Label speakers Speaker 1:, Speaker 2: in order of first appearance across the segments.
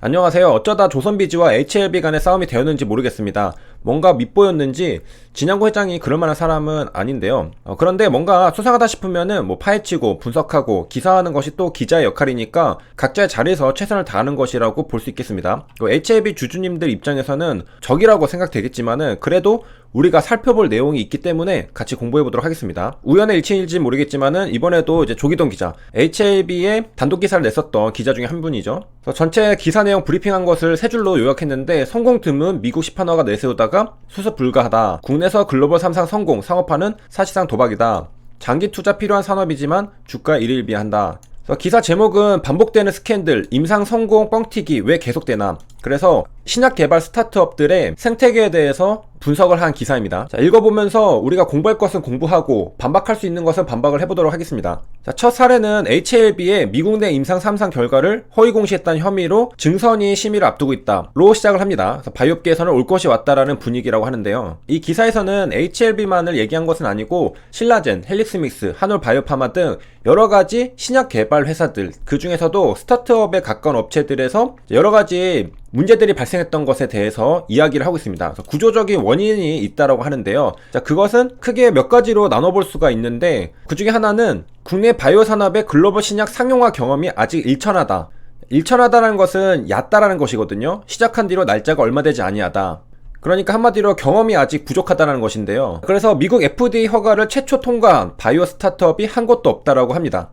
Speaker 1: 안녕하세요. 어쩌다 조선비지와 HLB 간의 싸움이 되었는지 모르겠습니다. 뭔가 밉보였는지 진양구 회장이 그럴 만한 사람은 아닌데요. 그런데 뭔가 수상하다 싶으면은 파헤치고 분석하고 기사하는 것이 또 기자의 역할이니까 각자의 자리에서 최선을 다하는 것이라고 볼 수 있겠습니다. HLB 주주님들 입장에서는 적이라고 생각되겠지만은 그래도 우리가 살펴볼 내용이 있기 때문에 같이 공부해보도록 하겠습니다. 우연의 일치일지 모르겠지만은 이번에도 이제 조기동 기자, HLB의 단독 기사를 냈었던 기자 중에 한 분이죠. 그래서 전체 기사 내용 브리핑한 것을 세 줄로 요약했는데, 성공 드문 미국 시판화가 내세우다가 수습 불가하다. 국내에서 글로벌 3상 성공, 상업화는 사실상 도박이다. 장기 투자 필요한 산업이지만 주가 일일비한다. 기사 제목은 반복되는 스캔들, 임상 성공 뻥튀기 왜 계속되나. 그래서 신약 개발 스타트업들의 생태계에 대해서 분석을 한 기사입니다. 자, 읽어보면서 우리가 공부할 것은 공부하고 반박할 수 있는 것은 반박을 해보도록 하겠습니다. 자, 첫 사례는 HLB의 미국 내 임상 3상 결과를 허위 공시했다는 혐의로 증선이 심의를 앞두고 있다로 시작을 합니다. 그래서 바이오업계에서는 올 것이 왔다라는 분위기라고 하는데요. 이 기사에서는 HLB만을 얘기한 것은 아니고 신라젠, 헬릭스믹스, 한올바이오파마 등 여러가지 신약 개발 회사들, 그 중에서도 스타트업에 가까운 업체들에서 여러가지 문제들이 발생했던 것에 대해서 이야기를 하고 있습니다. 그래서 구조적인 원인이 있다라고 하는데요. 자, 그것은 크게 몇 가지로 나눠볼 수가 있는데, 그 중에 하나는 국내 바이오 산업의 글로벌 신약 상용화 경험이 아직 일천하다. 일천하다라는 것은 얕다라는 것이거든요. 시작한 뒤로 날짜가 얼마 되지 아니하다. 그러니까 한마디로 경험이 아직 부족하다는 것인데요. 그래서 미국 FDA 허가를 최초 통과한 바이오 스타트업이 한 곳도 없다라고 합니다.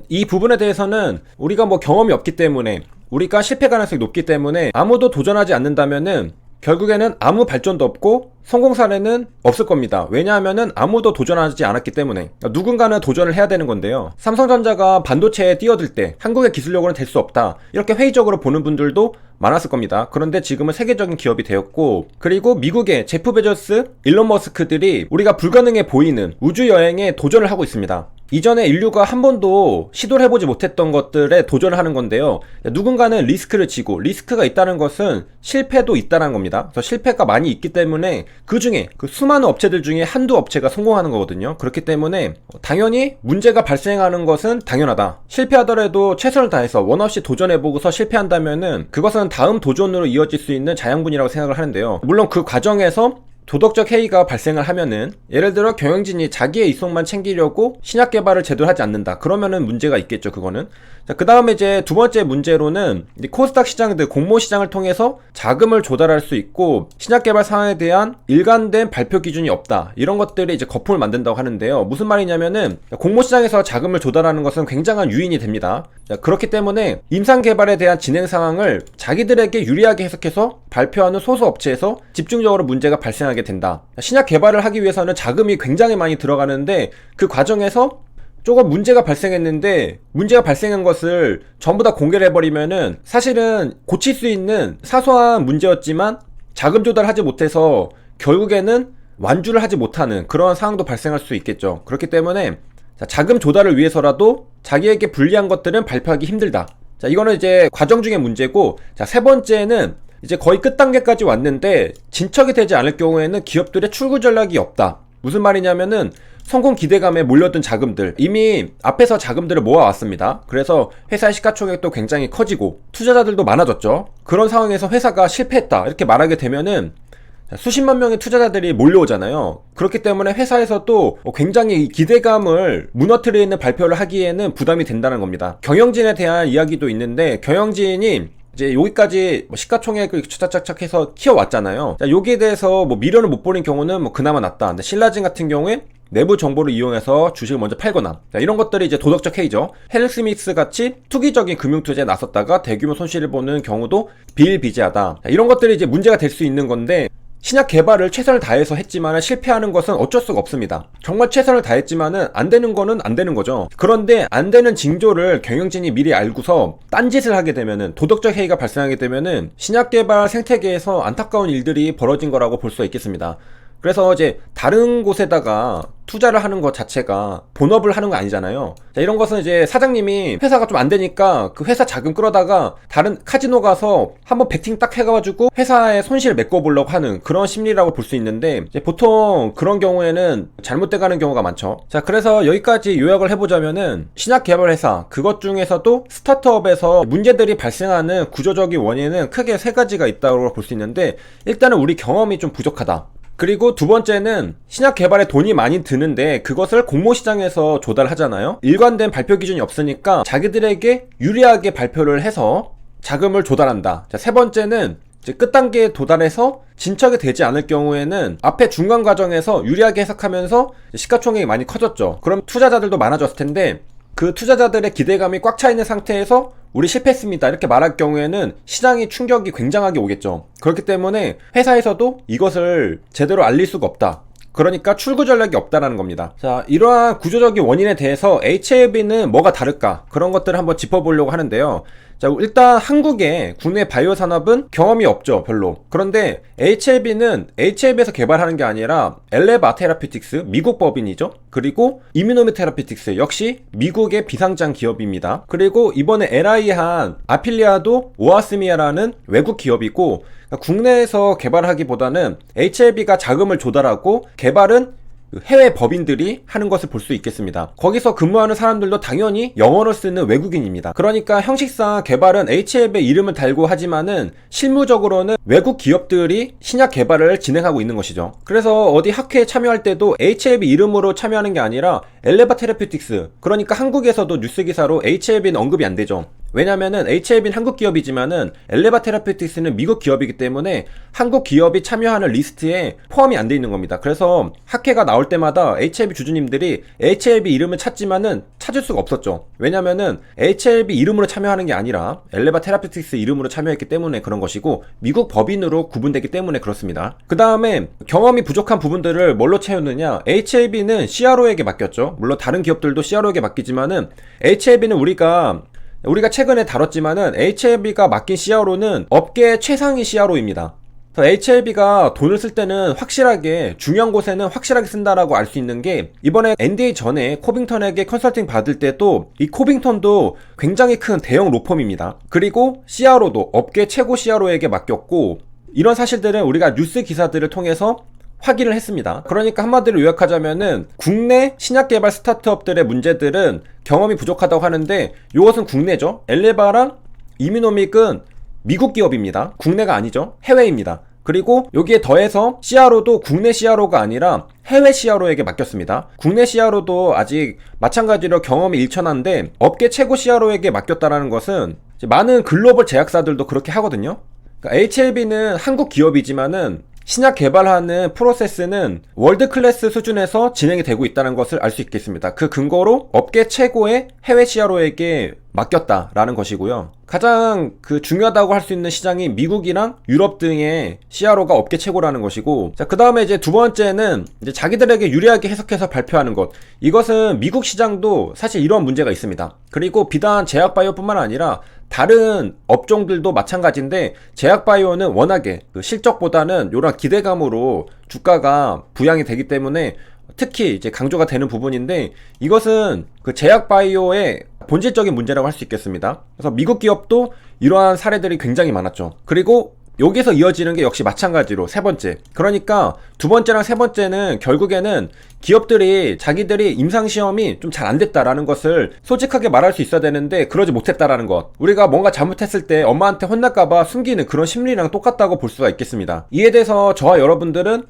Speaker 1: 이 부분에 대해서는 우리가 경험이 없기 때문에, 우리가 실패 가능성이 높기 때문에 아무도 도전하지 않는다면은 결국에는 아무 발전도 없고 성공 사례는 없을 겁니다. 왜냐하면은 아무도 도전하지 않았기 때문에. 누군가는 도전을 해야 되는 건데요. 삼성전자가 반도체에 뛰어들 때 한국의 기술력으로는 될 수 없다, 이렇게 회의적으로 보는 분들도 많았을 겁니다. 그런데 지금은 세계적인 기업이 되었고, 그리고 미국의 제프 베조스, 일론 머스크들이 우리가 불가능해 보이는 우주여행에 도전을 하고 있습니다. 이전에 인류가 한 번도 시도를 해보지 못했던 것들에 도전을 하는 건데요. 누군가는 리스크를 지고, 리스크가 있다는 것은 실패도 있다는 겁니다. 그래서 실패가 많이 있기 때문에 그 중에 그 수많은 업체들 중에 한두 업체가 성공하는 거거든요. 그렇기 때문에 당연히 문제가 발생하는 것은 당연하다. 실패하더라도 최선을 다해서 원 없이 도전해보고서 실패한다면은 그것은 다음 도전으로 이어질 수 있는 자양분이라고 생각을 하는데요. 물론 그 과정에서 도덕적 해이가 발생을 하면은, 예를 들어 경영진이 자기의 이속만 챙기려고 신약 개발을 제대로 하지 않는다, 그러면은 문제가 있겠죠, 그거는. 자, 그 다음에 이제 두 번째 문제로는 코스닥 시장들, 공모 시장을 통해서 자금을 조달할 수 있고 신약 개발 사항에 대한 일관된 발표 기준이 없다, 이런 것들이 이제 거품을 만든다고 하는데요. 무슨 말이냐면은 공모 시장에서 자금을 조달하는 것은 굉장한 유인이 됩니다. 자, 그렇기 때문에 임상 개발에 대한 진행 상황을 자기들에게 유리하게 해석해서 발표하는 소수 업체에서 집중적으로 문제가 발생하게 된다. 신약 개발을 하기 위해서는 자금이 굉장히 많이 들어가는데, 그 과정에서 조금 문제가 발생했는데 문제가 발생한 것을 전부 다 공개를 해버리면은 사실은 고칠 수 있는 사소한 문제였지만 자금 조달하지 못해서 결국에는 완주를 하지 못하는 그런 상황도 발생할 수 있겠죠. 그렇기 때문에 자금 조달을 위해서라도 자기에게 불리한 것들은 발표하기 힘들다. 자, 이거는 이제 과정 중의 문제고, 자, 세 번째는 이제 거의 끝 단계까지 왔는데 진척이 되지 않을 경우에는 기업들의 출구 전략이 없다. 무슨 말이냐면은 성공 기대감에 몰려든 자금들, 이미 앞에서 자금들을 모아왔습니다. 그래서 회사의 시가총액도 굉장히 커지고 투자자들도 많아졌죠. 그런 상황에서 회사가 실패했다, 이렇게 말하게 되면은 수십만 명의 투자자들이 몰려오잖아요. 그렇기 때문에 회사에서도 굉장히 기대감을 무너뜨리는 발표를 하기에는 부담이 된다는 겁니다. 경영진에 대한 이야기도 있는데, 경영진이 이제 여기까지 시가총액을 차차차차 해서 키워왔잖아요. 자, 여기에 대해서 미련을 못 버린 경우는 그나마 낫다. 근데 신라진 같은 경우에 내부 정보를 이용해서 주식을 먼저 팔거나, 자, 이런 것들이 이제 도덕적 해이죠. 헬스믹스 같이 투기적인 금융투자에 나섰다가 대규모 손실을 보는 경우도 비일비재하다. 자, 이런 것들이 이제 문제가 될 수 있는 건데, 신약 개발을 최선을 다해서 했지만 실패하는 것은 어쩔 수가 없습니다. 정말 최선을 다했지만은 안 되는 거는 안 되는 거죠. 그런데 안 되는 징조를 경영진이 미리 알고서 딴짓을 하게 되면은, 도덕적 해이가 발생하게 되면은 신약 개발 생태계에서 안타까운 일들이 벌어진 거라고 볼 수 있겠습니다. 그래서 이제 다른 곳에다가 투자를 하는 것 자체가 본업을 하는 거 아니잖아요. 자, 이런 것은 이제 사장님이 회사가 좀 안 되니까 그 회사 자금 끌어다가 다른 카지노 가서 한번 베팅 딱 해가지고 회사의 손실을 메꿔보려고 하는 그런 심리라고 볼 수 있는데, 이제 보통 그런 경우에는 잘못돼가는 경우가 많죠. 자, 그래서 여기까지 요약을 해보자면은 신약 개발 회사, 그것 중에서도 스타트업에서 문제들이 발생하는 구조적인 원인은 크게 세 가지가 있다고 볼 수 있는데, 일단은 우리 경험이 좀 부족하다. 그리고 두 번째는 신약 개발에 돈이 많이 드는데 그것을 공모시장에서 조달하잖아요. 일관된 발표 기준이 없으니까 자기들에게 유리하게 발표를 해서 자금을 조달한다. 자, 세 번째는 이제 끝단계에 도달해서 진척이 되지 않을 경우에는 앞에 중간 과정에서 유리하게 해석하면서 시가총액이 많이 커졌죠. 그럼 투자자들도 많아졌을 텐데, 그 투자자들의 기대감이 꽉 차 있는 상태에서 우리 실패했습니다 이렇게 말할 경우에는 시장이 충격이 굉장하게 오겠죠. 그렇기 때문에 회사에서도 이것을 제대로 알릴 수가 없다. 그러니까 출구 전략이 없다라는 겁니다. 자, 이러한 구조적인 원인에 대해서 HLB는 뭐가 다를까, 그런 것들을 한번 짚어보려고 하는데요. 자, 일단 한국의 국내 바이오 산업은 경험이 없죠, 별로. 그런데 HLB는 HLB에서 개발하는 게 아니라 엘레바 테라피틱스, 미국 법인이죠. 그리고 이뮤노미 테라피틱스 역시 미국의 비상장 기업입니다. 그리고 이번에 LI한 아필리아도 오아스미아라는 외국 기업이고, 국내에서 개발하기보다는 HLB가 자금을 조달하고 개발은 해외 법인들이 하는 것을 볼 수 있겠습니다. 거기서 근무하는 사람들도 당연히 영어를 쓰는 외국인입니다. 그러니까 형식상 개발은 HLB의 이름을 달고 하지만은 실무적으로는 외국 기업들이 신약 개발을 진행하고 있는 것이죠. 그래서 어디 학회에 참여할 때도 HLB 이름으로 참여하는 게 아니라 엘레바 테라피틱스, 그러니까 한국에서도 뉴스 기사로 HLB는 언급이 안 되죠. 왜냐면은 HLB는 한국 기업이지만은 엘레바 테라피틱스는 미국 기업이기 때문에 한국 기업이 참여하는 리스트에 포함이 안 돼 있는 겁니다. 그래서 학회가 나올 때마다 HLB 주주님들이 HLB 이름을 찾지만은 찾을 수가 없었죠. 왜냐면은 HLB 이름으로 참여하는 게 아니라 엘레바 테라피틱스 이름으로 참여했기 때문에 그런 것이고, 미국 법인으로 구분되기 때문에 그렇습니다. 그 다음에 경험이 부족한 부분들을 뭘로 채우느냐, HLB는 CRO에게 맡겼죠. 물론 다른 기업들도 CRO에게 맡기지만은 HLB는 우리가 최근에 다뤘지만은 HLB가 맡긴 CRO는 업계 최상위 CRO입니다. HLB가 돈을 쓸 때는 확실하게, 중요한 곳에는 확실하게 쓴다라고 알 수 있는 게, 이번에 NDA 전에 코빙턴에게 컨설팅 받을 때도 이 코빙턴도 굉장히 큰 대형 로펌입니다. 그리고 CRO도 업계 최고 CRO에게 맡겼고, 이런 사실들은 우리가 뉴스 기사들을 통해서 확인을 했습니다. 그러니까 한마디로 요약하자면은 국내 신약 개발 스타트업들의 문제들은 경험이 부족하다고 하는데, 이것은 국내죠. 엘레바랑 이뮤노믹은 미국 기업입니다. 국내가 아니죠. 해외입니다. 그리고 여기에 더해서 CRO도 국내 CRO가 아니라 해외 CRO에게 맡겼습니다. 국내 CRO도 아직 마찬가지로 경험이 일천한데, 업계 최고 CRO에게 맡겼다라는 것은 많은 글로벌 제약사들도 그렇게 하거든요. 그러니까 HLB는 한국 기업이지만은 신약 개발하는 프로세스는 월드 클래스 수준에서 진행이 되고 있다는 것을 알 수 있겠습니다. 그 근거로 업계 최고의 해외 CRO에게 맡겼다라는 것이고요. 가장 중요하다고 할 수 있는 시장이 미국이랑 유럽 등의 CRO가 업계 최고라는 것이고, 자, 그 다음에 이제 두 번째는 이제 자기들에게 유리하게 해석해서 발표하는 것. 이것은 미국 시장도 사실 이런 문제가 있습니다. 그리고 비단 제약바이오뿐만 아니라 다른 업종들도 마찬가지인데, 제약바이오는 워낙에 실적보다는 이런 기대감으로 주가가 부양이 되기 때문에 특히 이제 강조가 되는 부분인데, 이것은 제약바이오의 본질적인 문제라고 할 수 있겠습니다. 그래서 미국 기업도 이러한 사례들이 굉장히 많았죠. 그리고 여기서 이어지는 게 역시 마찬가지로 세 번째. 그러니까 두 번째랑 세 번째는 결국에는 기업들이 자기들이 임상시험이 좀 잘 안 됐다라는 것을 솔직하게 말할 수 있어야 되는데 그러지 못했다라는 것. 우리가 뭔가 잘못했을 때 엄마한테 혼날까봐 숨기는 그런 심리랑 똑같다고 볼 수가 있겠습니다. 이에 대해서 저와 여러분들은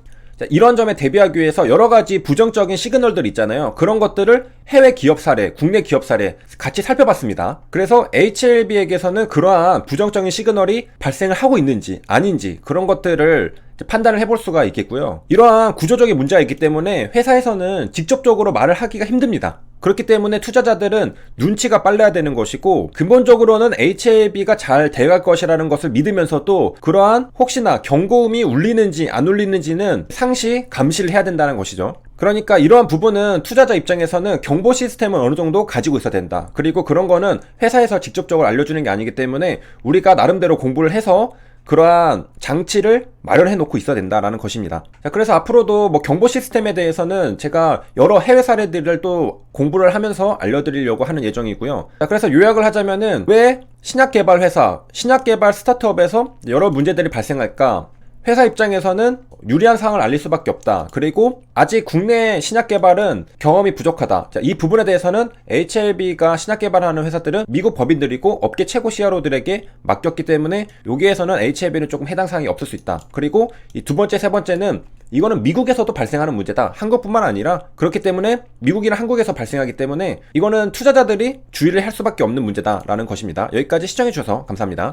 Speaker 1: 이런 점에 대비하기 위해서 여러 가지 부정적인 시그널들 있잖아요. 그런 것들을 해외 기업 사례, 국내 기업 사례 같이 살펴봤습니다. 그래서 HLB에게서는 그러한 부정적인 시그널이 발생을 하고 있는지 아닌지 그런 것들을 판단을 해볼 수가 있겠고요. 이러한 구조적인 문제가 있기 때문에 회사에서는 직접적으로 말을 하기가 힘듭니다. 그렇기 때문에 투자자들은 눈치가 빨라야 되는 것이고, 근본적으로는 HLB가 잘 돼갈 것이라는 것을 믿으면서도 그러한 혹시나 경고음이 울리는지 안 울리는지는 상시 감시를 해야 된다는 것이죠. 그러니까 이러한 부분은 투자자 입장에서는 경보 시스템을 어느 정도 가지고 있어야 된다. 그리고 그런 거는 회사에서 직접적으로 알려주는 게 아니기 때문에 우리가 나름대로 공부를 해서 그러한 장치를 마련해 놓고 있어야 된다라는 것입니다. 자, 그래서 앞으로도 뭐 경보 시스템에 대해서는 제가 여러 해외 사례들을 또 공부를 하면서 알려드리려고 하는 예정이고요. 자, 그래서 요약을 하자면은 왜 신약 개발 회사, 신약 개발 스타트업에서 여러 문제들이 발생할까? 회사 입장에서는 유리한 사항을 알릴 수밖에 없다. 그리고 아직 국내 신약 개발은 경험이 부족하다. 자, 이 부분에 대해서는 HLB가 신약 개발하는 회사들은 미국 법인들이고 업계 최고 CRO들에게 맡겼기 때문에 여기에서는 HLB는 조금 해당 사항이 없을 수 있다. 그리고 이 두 번째, 세 번째는 이거는 미국에서도 발생하는 문제다. 한국뿐만 아니라 그렇기 때문에 미국이나 한국에서 발생하기 때문에 이거는 투자자들이 주의를 할 수밖에 없는 문제다라는 것입니다. 여기까지 시청해주셔서 감사합니다.